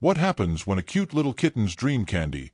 What happens when a cute little kitten's dream candy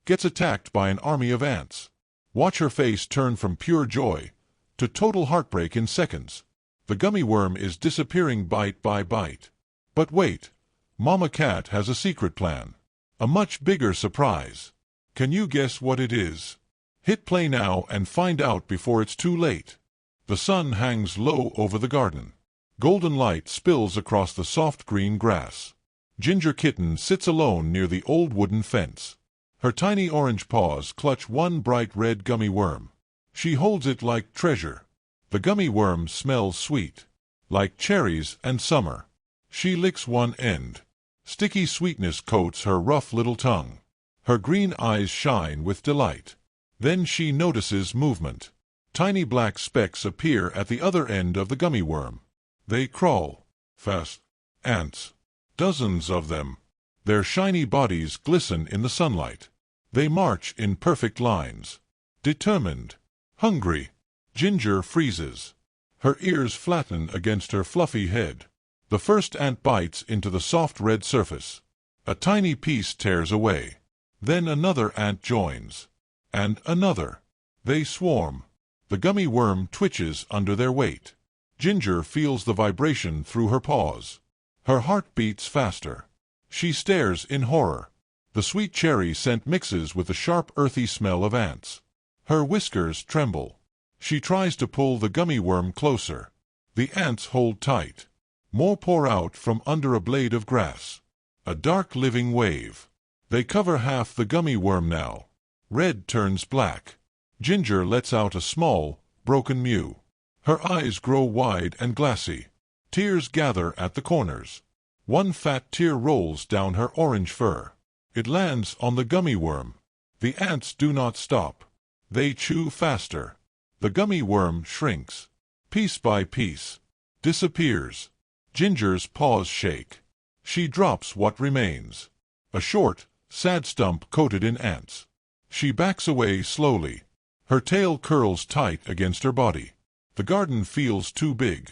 gets attacked by an army of ants? Watch her face turn from pure joy to total heartbreak in seconds. The gummy worm is disappearing bite by bite. But wait, Mama Cat has a secret plan. A much bigger surprise. Can you guess what it is? Hit play now and find out before it's too late. The sun hangs low over the garden. Golden light spills across the soft green grass. Ginger Kitten sits alone near the old wooden fence. Her tiny orange paws clutch one bright red gummy worm. She holds it like treasure. The gummy worm smells sweet, like cherries and summer. She licks one end. Sticky sweetness coats her rough little tongue. Her green eyes shine with delight. Then she notices movement. Tiny black specks appear at the other end of the gummy worm. They crawl fast. Ants. Dozens of them. Their shiny bodies glisten in the sunlight. They march in perfect lines. Determined. Hungry. Ginger freezes. Her ears flatten against her fluffy head. The first ant bites into the soft red surface. A tiny piece tears away. Then another ant joins. And another. They swarm. The gummy worm twitches under their weight. Ginger feels the vibration through her paws. Her heart beats faster. She stares in horror. The sweet cherry scent mixes with the sharp earthy smell of ants. Her whiskers tremble. She tries to pull the gummy worm closer. The ants hold tight. More pour out from under a blade of grass. A dark living wave. They cover half the gummy worm now. Red turns black. Ginger lets out a small, broken mew. Her eyes grow wide and glassy. Tears gather at the corners. One fat tear rolls down her orange fur. It lands on the gummy worm. The ants do not stop. They chew faster. The gummy worm shrinks. Piece by piece. Disappears. Ginger's paws shake. She drops what remains. A short, sad stump coated in ants. She backs away slowly. Her tail curls tight against her body. The garden feels too big.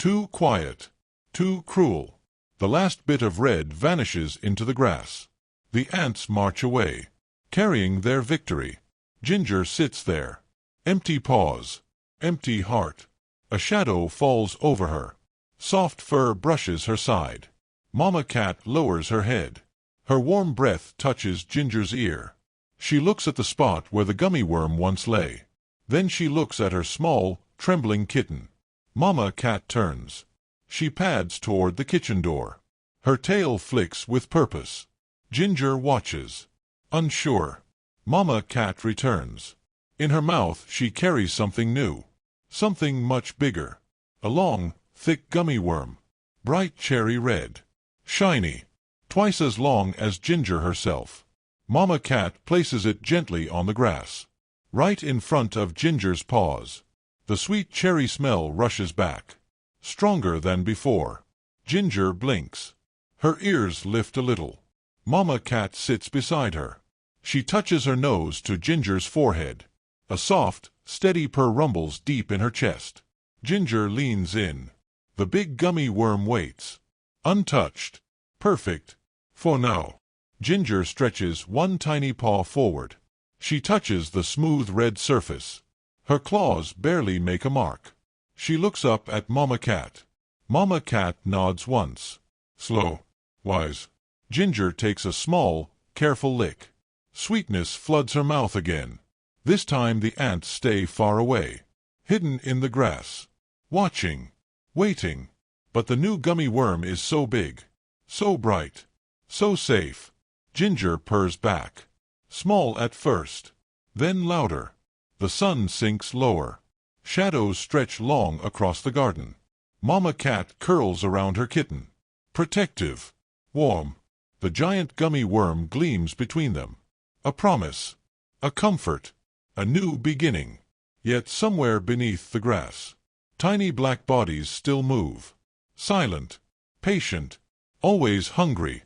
Too quiet. Too cruel. The last bit of red vanishes into the grass. The ants march away, carrying their victory. Ginger sits there. Empty paws. Empty heart. A shadow falls over her. Soft fur brushes her side. Mama Cat lowers her head. Her warm breath touches Ginger's ear. She looks at the spot where the gummy worm once lay. Then she looks at her small, trembling kitten. Mama Cat turns. She pads toward the kitchen door. Her tail flicks with purpose. Ginger watches. Unsure. Mama Cat returns. In her mouth she carries something new. Something much bigger. A long, thick gummy worm. Bright cherry red. Shiny. Twice as long as Ginger herself. Mama Cat places it gently on the grass. Right in front of Ginger's paws. The sweet cherry smell rushes back. Stronger than before. Ginger blinks. Her ears lift a little. Mama Cat sits beside her. She touches her nose to Ginger's forehead. A soft, steady purr rumbles deep in her chest. Ginger leans in. The big gummy worm waits. Untouched. Perfect. For now. Ginger stretches one tiny paw forward. She touches the smooth red surface. Her claws barely make a mark. She looks up at Mama Cat. Mama Cat nods once. Slow. Wise. Ginger takes a small, careful lick. Sweetness floods her mouth again. This time the ants stay far away. Hidden in the grass. Watching. Waiting. But the new gummy worm is so big. So bright. So safe. Ginger purrs back. Small at first. Then louder. The sun sinks lower. Shadows stretch long across the garden. Mama Cat curls around her kitten. Protective. Warm. The giant gummy worm gleams between them. A promise. A comfort. A new beginning. Yet somewhere beneath the grass, tiny black bodies still move. Silent. Patient. Always hungry.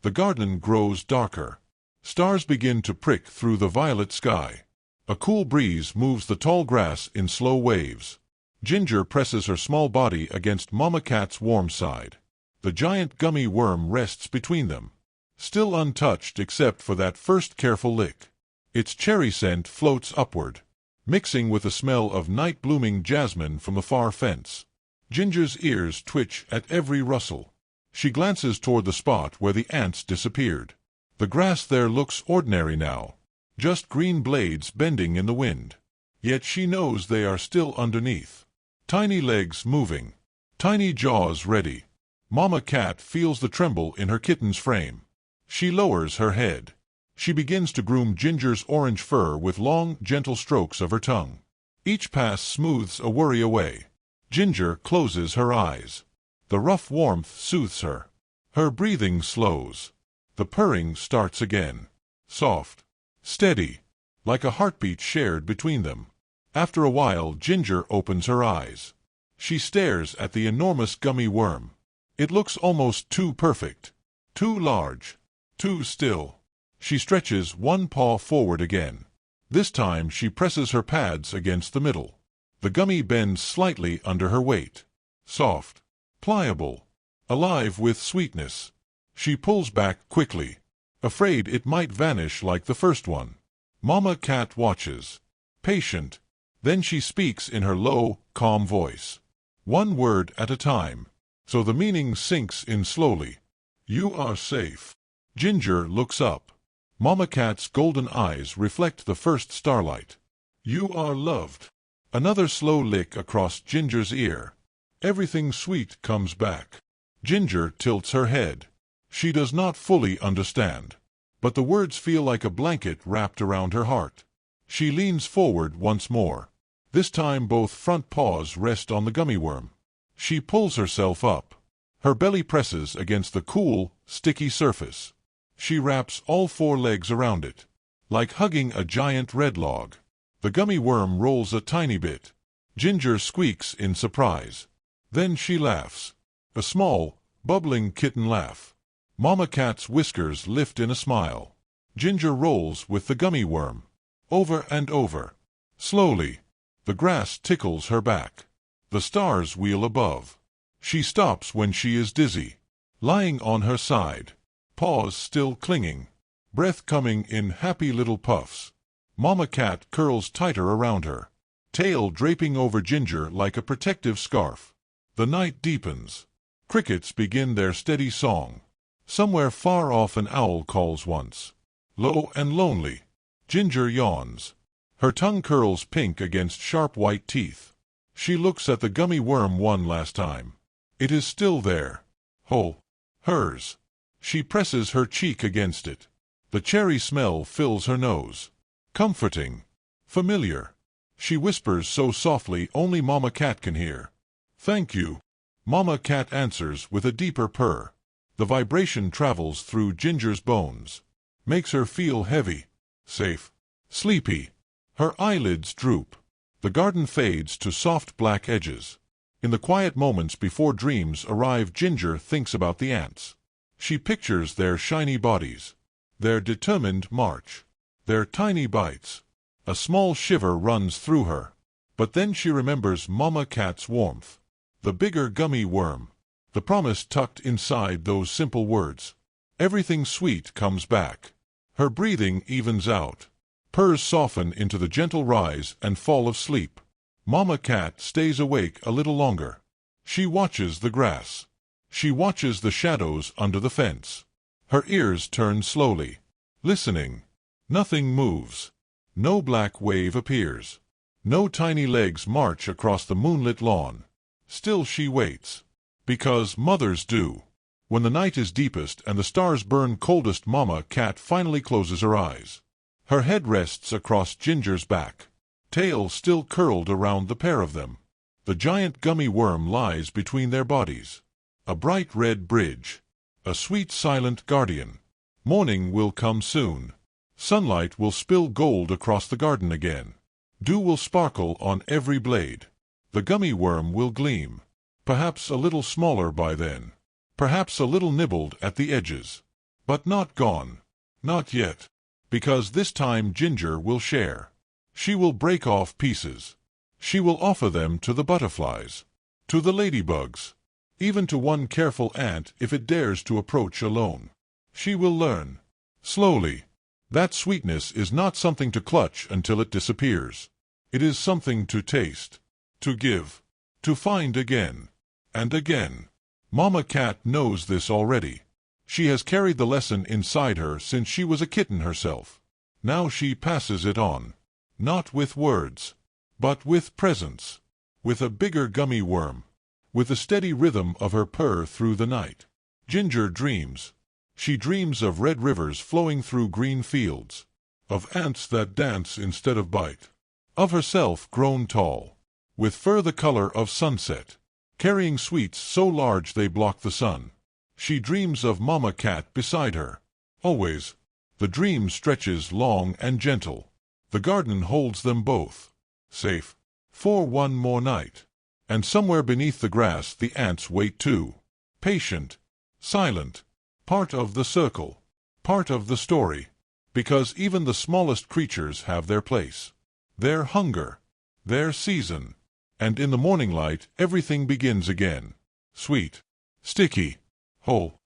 The garden grows darker. Stars begin to prick through the violet sky. A cool breeze moves the tall grass in slow waves. Ginger presses her small body against Mama Cat's warm side. The giant gummy worm rests between them. still untouched except for that first careful lick. Its cherry scent floats upward, mixing with the smell of night-blooming jasmine from the far fence. Ginger's ears twitch at every rustle. She glances toward the spot where the ants disappeared. The grass there looks ordinary now, just green blades bending in the wind. Yet she knows they are still underneath. Tiny legs moving, tiny jaws ready. Mama Cat feels the tremble in her kitten's frame. She lowers her head. She begins to groom Ginger's orange fur with long, gentle strokes of her tongue. Each pass smooths a worry away. Ginger closes her eyes. The rough warmth soothes her. Her breathing slows. The purring starts again. Soft, steady, like a heartbeat shared between them. After a while, Ginger opens her eyes. She stares at the enormous gummy worm. It looks almost too perfect, too large, too still. She stretches one paw forward again. This time she presses her pads against the middle. The gummy bends slightly under her weight. Soft, pliable, alive with sweetness. She pulls back quickly, afraid it might vanish like the first one. Mama Cat watches, patient. Then she speaks in her low, calm voice. One word at a time, so the meaning sinks in slowly. You are safe. Ginger looks up. Mama Cat's golden eyes reflect the first starlight. You are loved. Another slow lick across Ginger's ear. Everything sweet comes back. Ginger tilts her head. She does not fully understand, but the words feel like a blanket wrapped around her heart. She leans forward once more. This time both front paws rest on the gummy worm. She pulls herself up. Her belly presses against the cool, sticky surface. She wraps all four legs around it, like hugging a giant red log. The gummy worm rolls a tiny bit. Ginger squeaks in surprise. Then she laughs. A small, bubbling kitten laugh. Mama Cat's whiskers lift in a smile. Ginger rolls with the gummy worm. Over and over. Slowly. The grass tickles her back. The stars wheel above. She stops when she is dizzy. Lying on her side. Paws still clinging. Breath coming in happy little puffs. Mama Cat curls tighter around her. Tail draping over Ginger like a protective scarf. The night deepens. Crickets begin their steady song. Somewhere far off an owl calls once. Low and lonely. Ginger yawns. Her tongue curls pink against sharp white teeth. She looks at the gummy worm one last time. It is still there. Whole. Hers. She presses her cheek against it. The cherry smell fills her nose. Comforting. Familiar. She whispers so softly only Mama Cat can hear. Thank you. Mama Cat answers with a deeper purr. The vibration travels through Ginger's bones. Makes her feel heavy. Safe. Sleepy. Her eyelids droop. The garden fades to soft black edges. In the quiet moments before dreams arrive, Ginger thinks about the ants. She pictures their shiny bodies, their determined march, their tiny bites. A small shiver runs through her. But then she remembers Mama Cat's warmth. The bigger gummy worm. The promise tucked inside those simple words. Everything sweet comes back. Her breathing evens out. Purrs soften into the gentle rise and fall of sleep. Mama Cat stays awake a little longer. She watches the grass. She watches the shadows under the fence. Her ears turn slowly. Listening. Nothing moves. No black wave appears. No tiny legs march across the moonlit lawn. Still she waits. Because mothers do. When the night is deepest and the stars burn coldest, Mama Cat finally closes her eyes. Her head rests across Ginger's back. Tail still curled around the pair of them. The giant gummy worm lies between their bodies. A bright red bridge. A sweet silent guardian. Morning will come soon. Sunlight will spill gold across the garden again. Dew will sparkle on every blade. The gummy worm will gleam. Perhaps a little smaller by then. Perhaps a little nibbled at the edges. But not gone. Not yet. Because this time Ginger will share. She will break off pieces. She will offer them to the butterflies, to the ladybugs, even to one careful ant if it dares to approach alone. She will learn. Slowly. That sweetness is not something to clutch until it disappears. It is something to taste, to give, to find again and again. Mama Cat knows this already. She has carried the lesson inside her since she was a kitten herself. Now she passes it on. Not with words, but with presence. With a bigger gummy worm. With the steady rhythm of her purr through the night. Ginger dreams. She dreams of red rivers flowing through green fields. Of ants that dance instead of bite. Of herself grown tall. With fur the color of sunset. Carrying sweets so large they block the sun. She dreams of Mama Cat beside her. Always. The dream stretches long and gentle. The garden holds them both. Safe. For one more night. And somewhere beneath the grass the ants wait too. Patient. Silent. Part of the circle. Part of the story. Because even the smallest creatures have their place. Their hunger. Their season. And in the morning light everything begins again. Sweet. Sticky. Whole.